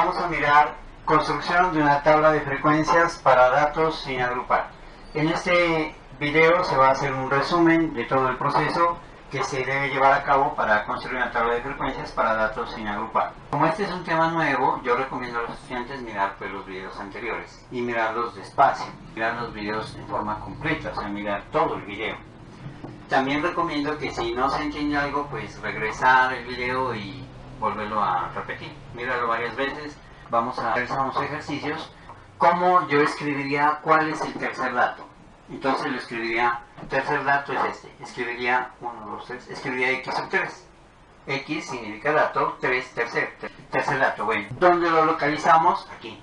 Vamos a mirar construcción de una tabla de frecuencias para datos sin agrupar. En este video se va a hacer un resumen de todo el proceso que se debe llevar a cabo para construir una tabla de frecuencias para datos sin agrupar. Como este es un tema nuevo, yo recomiendo a los estudiantes mirar los videos anteriores y mirarlos despacio, mirar los videos en forma completa, o sea, mirar todo el video. También recomiendo que si no se entiende algo, pues regresar el video y volverlo a repetir. Míralo varias veces. Vamos a realizar unos ejercicios. ¿Cómo yo escribiría cuál es el tercer dato? Entonces lo escribiría, el tercer dato es este. Escribiría 1, 2, 3, escribiría X sub 3. X significa dato, 3 tercer dato. Bueno, ¿dónde lo localizamos? Aquí.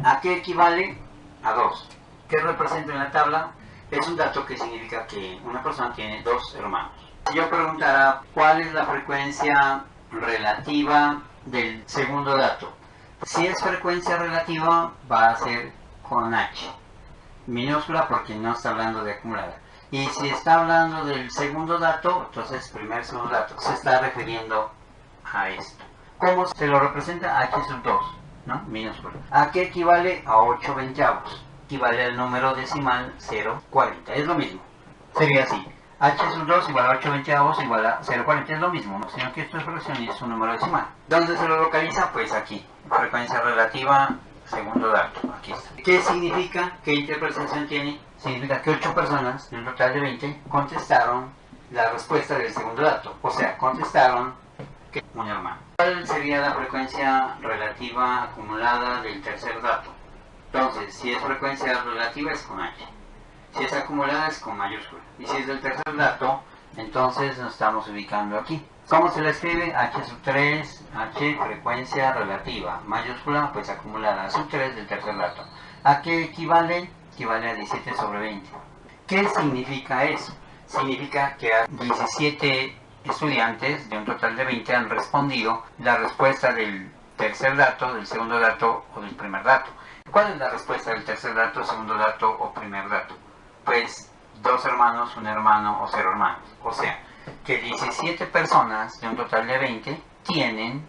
¿A qué equivale? A 2. ¿Qué representa en la tabla? Es un dato que significa que una persona tiene 2 hermanos. Si yo preguntara cuál es la frecuencia relativa del segundo dato, si es frecuencia relativa va a ser con H minúscula porque no está hablando de acumulada, y si está hablando del segundo dato, entonces segundo dato se está refiriendo a esto. ¿Cómo se lo representa? H sub 2, ¿no? Minúscula. ¿A qué equivale? A 8 veintavos. Equivale al número decimal 0,40. Es lo mismo. Sería así. H sub 2 igual a 8 veintavos igual a 0,40. Es lo mismo, ¿no? Sino que esto es fracción y es un número decimal. ¿Dónde se lo localiza? Pues aquí. Frecuencia relativa, segundo dato. Aquí está. ¿Qué significa? ¿Qué interpretación tiene? Significa que 8 personas, de un total de 20, contestaron la respuesta del segundo dato. O sea, contestaron que un hermano. ¿Cuál sería la frecuencia relativa acumulada del tercer dato? Entonces, si es frecuencia relativa es con H. Si es acumulada es con mayúscula. Y si es del tercer dato, entonces nos estamos ubicando aquí. ¿Cómo se la escribe? H sub 3, H frecuencia relativa. Mayúscula, pues acumulada. Sub 3 del tercer dato. ¿A qué equivale? Equivale a 17 sobre 20. ¿Qué significa eso? Significa que a 17 estudiantes de un total de 20 han respondido la respuesta del tercer dato, del segundo dato o del primer dato. ¿Cuál es la respuesta del tercer dato, segundo dato o primer dato? Pues 2 hermanos, un hermano o 0 hermanos. O sea, que 17 personas de un total de 20 tienen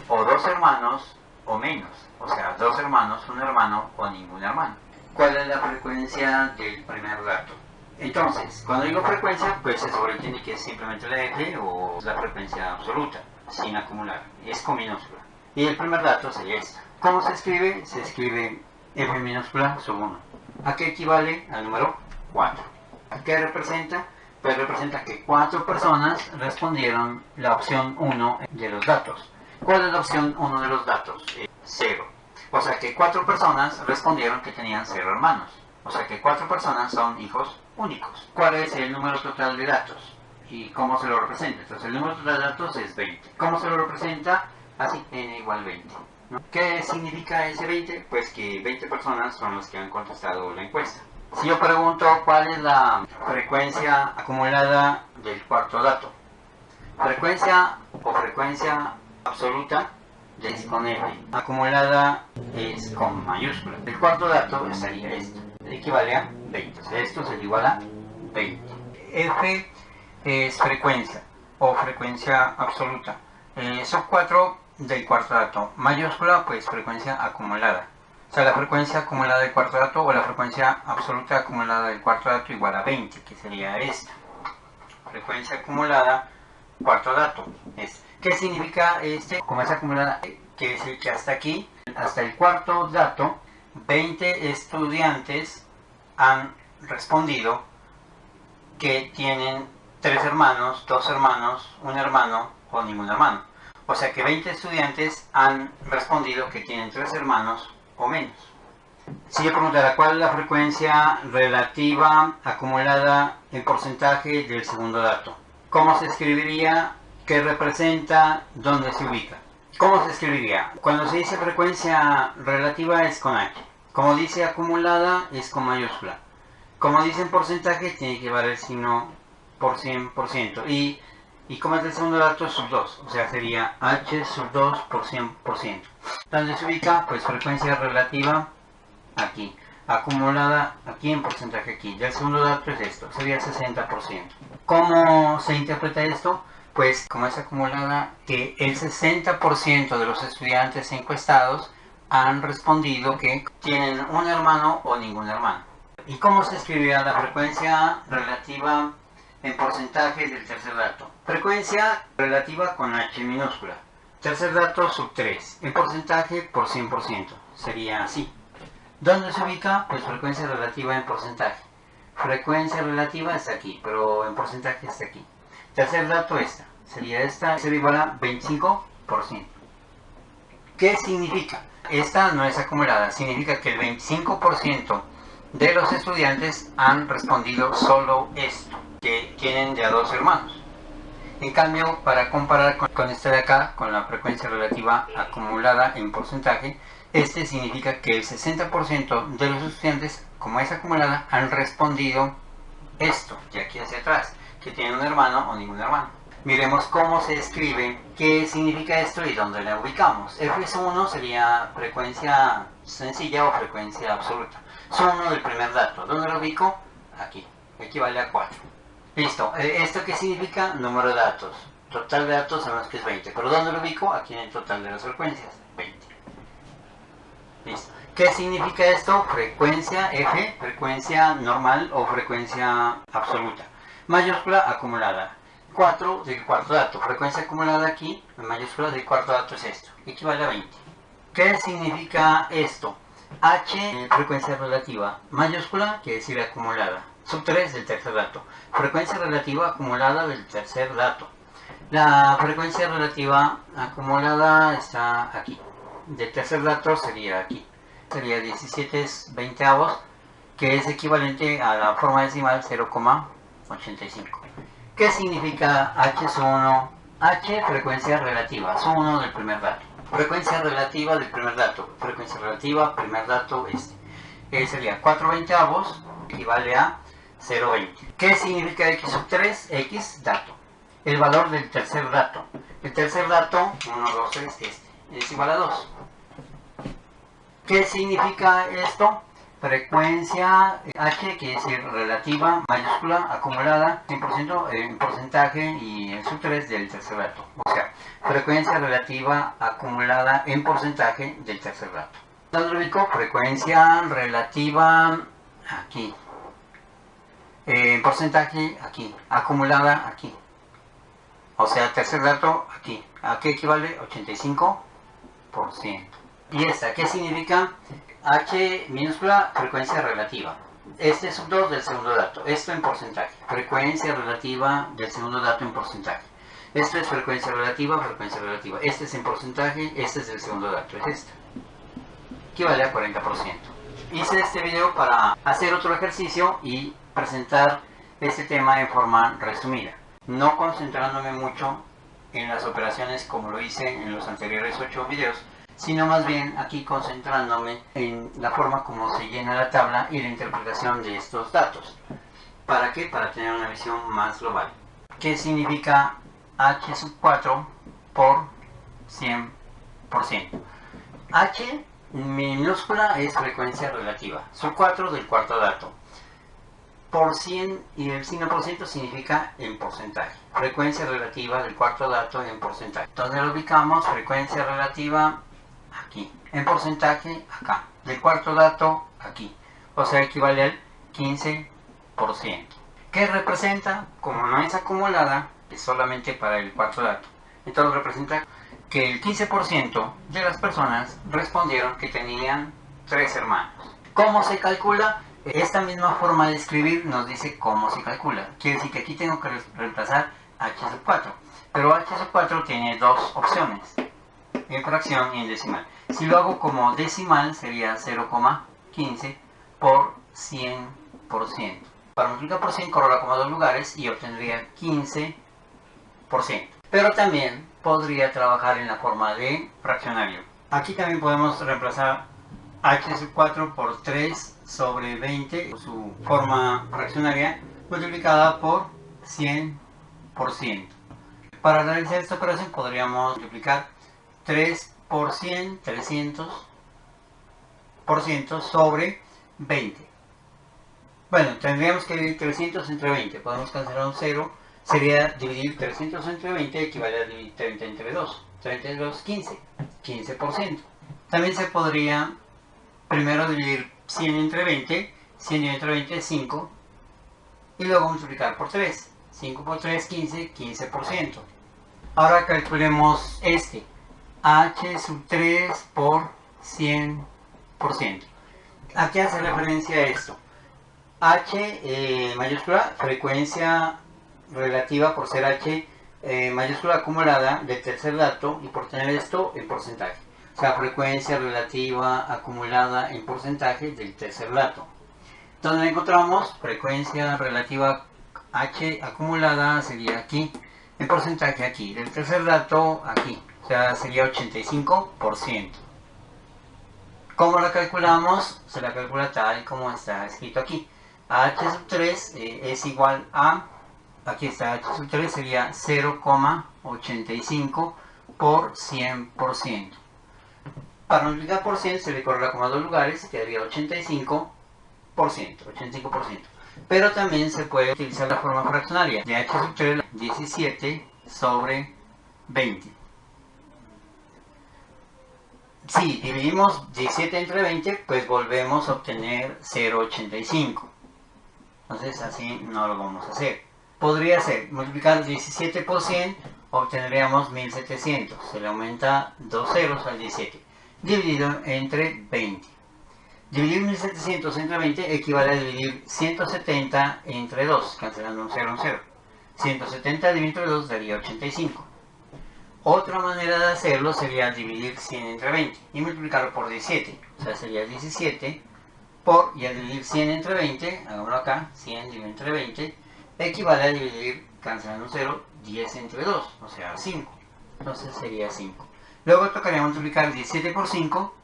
o 2 hermanos o menos. O sea, 2 hermanos, un hermano o ningún hermano. ¿Cuál es la frecuencia del primer dato? Entonces, cuando digo frecuencia, pues se sobreentiende que es simplemente la F o la frecuencia absoluta, sin acumular. Es con minúscula. Y el primer dato sería esta. ¿Cómo se escribe? Se escribe F minúscula sub 1. ¿A qué equivale? Al número 4. ¿A qué representa? Pues representa que 4 personas respondieron la opción 1 de los datos. ¿Cuál es la opción 1 de los datos? 0. O sea que 4 personas respondieron que tenían 0 hermanos. O sea que 4 personas son hijos únicos. ¿Cuál es el número total de datos? ¿Y cómo se lo representa? Entonces el número total de datos es 20. ¿Cómo se lo representa? Así, n igual 20. ¿No? ¿Qué significa ese 20? Pues que 20 personas son las que han contestado la encuesta. Si yo pregunto cuál es la frecuencia acumulada del cuarto dato, frecuencia o frecuencia absoluta es con F, acumulada es con mayúscula. El cuarto dato estaría esto, equivale a 20. O sea, esto se igual a 20. F es frecuencia o frecuencia absoluta. Son 4 del cuarto dato. Mayúscula, pues frecuencia acumulada. O sea, la frecuencia acumulada del cuarto dato o la frecuencia absoluta acumulada del cuarto dato igual a 20, que sería esta. Frecuencia acumulada, cuarto dato. ¿Qué significa como es acumulada? Quiere decir que hasta aquí, hasta el cuarto dato, 20 estudiantes han respondido que tienen 3 hermanos, 2 hermanos, un hermano o ningún hermano. O sea que 20 estudiantes han respondido que tienen 3 hermanos o menos. Si yo preguntara cuál es la frecuencia relativa acumulada en porcentaje del segundo dato, ¿cómo se escribiría? ¿Qué representa? ¿Dónde se ubica? ¿Cómo se escribiría? Cuando se dice frecuencia relativa es con H. Como dice acumulada es con mayúscula. Como dice en porcentaje tiene que llevar el signo por 100%. Y como es el segundo dato es sub 2. O sea sería H sub 2 por 100%. ¿Dónde se ubica? Pues frecuencia relativa aquí. Acumulada aquí en porcentaje aquí. Ya el segundo dato es esto. Sería 60%. ¿Cómo se interpreta esto? Pues como es acumulada, que el 60% de los estudiantes encuestados han respondido que tienen un hermano o ningún hermano. ¿Y cómo se escribirá la frecuencia relativa en porcentaje del tercer dato? Frecuencia relativa con H minúscula. Tercer dato sub 3. En porcentaje por 100%. Sería así. ¿Dónde se ubica? Pues frecuencia relativa en porcentaje. Frecuencia relativa está aquí, pero en porcentaje está aquí. Tercer dato esta. Sería esta. Sería igual a 25%. ¿Qué significa? Esta no es acumulada. Significa que el 25% de los estudiantes han respondido solo esto, que tienen ya dos hermanos. En cambio, para comparar con esta de acá, con la frecuencia relativa acumulada en porcentaje, este significa que el 60% de los estudiantes, como es acumulada, han respondido esto, de aquí hacia atrás, que tienen un hermano o ningún hermano. Miremos cómo se escribe, qué significa esto y dónde la ubicamos. F1 sería frecuencia sencilla o frecuencia absoluta. Sum1 del primer dato. ¿Dónde lo ubico? Aquí. Equivale a 4. Listo. ¿Esto qué significa? Número de datos. Total de datos sabemos que es 20. ¿Pero dónde lo ubico? Aquí en el total de las frecuencias. 20. Listo. ¿Qué significa esto? Frecuencia F, frecuencia normal o frecuencia absoluta. Mayúscula acumulada. 4 del cuarto dato. Frecuencia acumulada aquí, en mayúscula del cuarto dato es esto. Equivale a 20. ¿Qué significa esto? H, frecuencia relativa. Mayúscula, quiere decir acumulada. Sub 3 del tercer dato. Frecuencia relativa acumulada del tercer dato. La frecuencia relativa acumulada está aquí. Del tercer dato sería aquí. Sería 17/20, que es equivalente a la forma decimal 0,85. ¿Qué significa H1? H, frecuencia relativa, Sum1 del primer dato. Frecuencia relativa del primer dato. Frecuencia relativa, primer dato este. Sería 4/20, equivale a 0,20. ¿Qué significa X sub 3? X, dato. El valor del tercer dato. El tercer dato, 1, 2, 3, es igual a 2. ¿Qué significa esto? Frecuencia H, que es relativa, mayúscula, acumulada, 100% en porcentaje y el sub 3 del tercer dato. O sea, frecuencia relativa acumulada en porcentaje del tercer dato. ¿Dónde lo ubico? Frecuencia relativa aquí. En porcentaje aquí. Acumulada aquí. O sea, tercer dato aquí. ¿A qué equivale? 85%. ¿Y esta qué significa? H minúscula, frecuencia relativa. Este es sub 2 del segundo dato. Esto en porcentaje. Frecuencia relativa del segundo dato en porcentaje. Esto es frecuencia relativa, frecuencia relativa. Este es en porcentaje, este es del segundo dato. Es este. Equivale a 40%. Hice este video para hacer otro ejercicio y presentar este tema en forma resumida. No concentrándome mucho en las operaciones como lo hice en los anteriores 8 videos, sino más bien aquí concentrándome en la forma como se llena la tabla y la interpretación de estos datos. ¿Para qué? Para tener una visión más global. ¿Qué significa H sub 4 por 100%? H minúscula es frecuencia relativa, sub 4 del cuarto dato. Por 100 y el signo por ciento significa en porcentaje. Frecuencia relativa del cuarto dato en porcentaje. ¿Dónde lo ubicamos? Frecuencia relativa aquí. En porcentaje acá. Del cuarto dato aquí. O sea, equivale al 15%. ¿Qué representa? Como no es acumulada, es solamente para el cuarto dato. Entonces representa que el 15% de las personas respondieron que tenían 3 hermanos. ¿Cómo se calcula? Esta misma forma de escribir nos dice cómo se calcula. Quiere decir que aquí tengo que reemplazar H sub 4. Pero H sub 4 tiene dos opciones, en fracción y en decimal. Si lo hago como decimal sería 0,15 por 100%. Para multiplicar por 100 corro como 2 lugares y obtendría 15%. Pero también podría trabajar en la forma de fraccionario. Aquí también podemos reemplazar H sub 4 por 3 sobre 20, su forma fraccionaria, multiplicada por 100%. Para realizar esta operación podríamos multiplicar 3 por 100, 300% sobre 20. Bueno, tendríamos que dividir 300 entre 20. Podemos cancelar un 0 Sería dividir 300 entre 20 equivale a dividir 30 entre 2. 30 entre 2, 15. 15%. También se podría primero dividir 100 entre 20. 100 entre 20 es 5. Y luego multiplicar por 3. 5 por 3, 15. 15%. Ahora calculemos este. H sub 3 por 100%. ¿A qué hace referencia esto? H mayúscula, frecuencia relativa por ser H mayúscula acumulada del tercer dato y por tener esto en porcentaje. O sea, frecuencia relativa acumulada en porcentaje del tercer dato. ¿Dónde la encontramos? Frecuencia relativa H acumulada sería aquí, en porcentaje aquí, del tercer dato aquí, o sea, sería 85%. ¿Cómo la calculamos? Se la calcula tal como está escrito aquí. H sub 3 es igual a, aquí está H sub 3, sería 0,85 por 100%. Para multiplicar por 100 se le corre la coma a dos lugares, quedaría 85%. Pero también se puede utilizar la forma fraccionaria de H sub 3, 17 sobre 20. Si dividimos 17 entre 20, pues volvemos a obtener 0,85. Entonces así no lo vamos a hacer. Podría ser, multiplicar 17 por 100, obtendríamos 1700. Se le aumenta 2 ceros al 17. Dividido entre 20. Dividir 1700 entre 20 equivale a dividir 170 entre 2, cancelando un 0, un 0. 170 dividido entre 2 daría 85. Otra manera de hacerlo sería dividir 100 entre 20 y multiplicarlo por 17. O sea, sería 17 por, y al dividir 100 entre 20, hagámoslo acá, 100 dividido entre 20, equivale a dividir, cancelando un 0, 10 entre 2, o sea, 5. Entonces sería 5. Luego tocaría multiplicar 17 por 5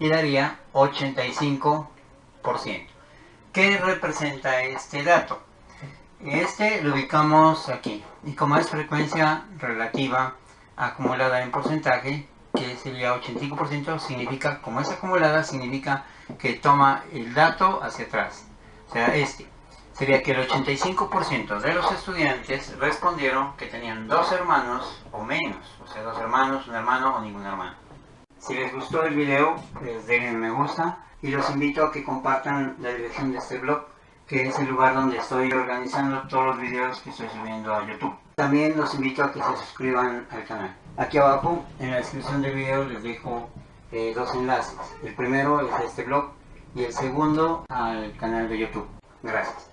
y daría 85%. ¿Qué representa este dato? Este lo ubicamos aquí, y como es frecuencia relativa acumulada en porcentaje, que sería 85%, significa, como es acumulada, significa que toma el dato hacia atrás. O sea, este sería que el 85% de los estudiantes respondieron que tenían 2 hermanos o menos, o sea, 2 hermanos, un hermano o ningún hermano. Si les gustó el video, pues denle me gusta y los invito a que compartan la dirección de este blog, que es el lugar donde estoy organizando todos los videos que estoy subiendo a YouTube. También los invito a que se suscriban al canal. Aquí abajo, en la descripción del video, les dejo 2 enlaces. El primero es a este blog y el segundo al canal de YouTube. Gracias.